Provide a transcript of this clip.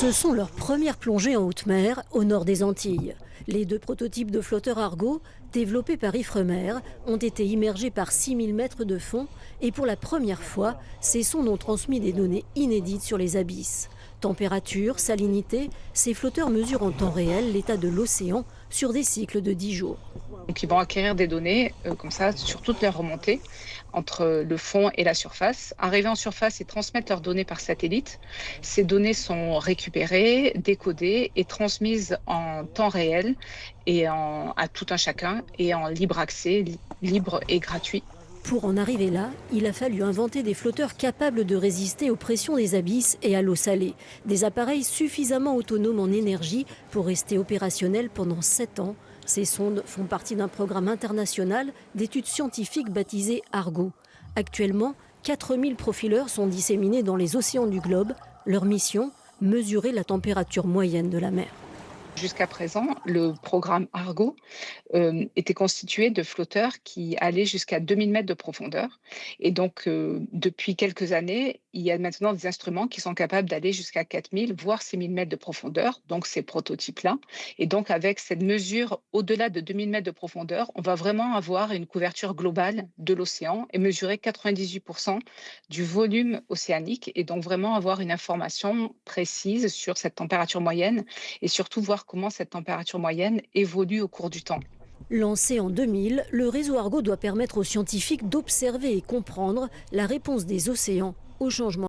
Ce sont leurs premières plongées en haute mer, au nord des Antilles. Les deux prototypes de flotteurs Argo, développés par Ifremer, ont été immergés par 6000 mètres de fond et pour la première fois, ces sondes ont transmis des données inédites sur les abysses. Température, salinité, ces flotteurs mesurent en temps réel l'état de l'océan sur des cycles de 10 jours. Donc, ils vont acquérir des données comme ça sur toutes les remontées entre le fond et la surface. Arrivés en surface, ils transmettent leurs données par satellite. Ces données sont récupérées, décodées et transmises en temps réel à tout un chacun et en libre accès, libre et gratuit. Pour en arriver là, il a fallu inventer des flotteurs capables de résister aux pressions des abysses et à l'eau salée. Des appareils suffisamment autonomes en énergie pour rester opérationnels pendant 7 ans. Ces sondes font partie d'un programme international d'études scientifiques baptisé Argo. Actuellement, 4000 profileurs sont disséminés dans les océans du globe. Leur mission, mesurer la température moyenne de la mer. Jusqu'à présent, le programme Argo était constitué de flotteurs qui allaient jusqu'à 2000 mètres de profondeur. Et donc, depuis quelques années, il y a maintenant des instruments qui sont capables d'aller jusqu'à 4000, voire 6000 mètres de profondeur, donc ces prototypes-là. Et donc, avec cette mesure au-delà de 2000 mètres de profondeur, on va vraiment avoir une couverture globale de l'océan et mesurer 98% du volume océanique. Et donc, vraiment avoir une information précise sur cette température moyenne et surtout voir comment cette température moyenne évolue au cours du temps. Lancé en 2000, le réseau Argo doit permettre aux scientifiques d'observer et comprendre la réponse des océans au changement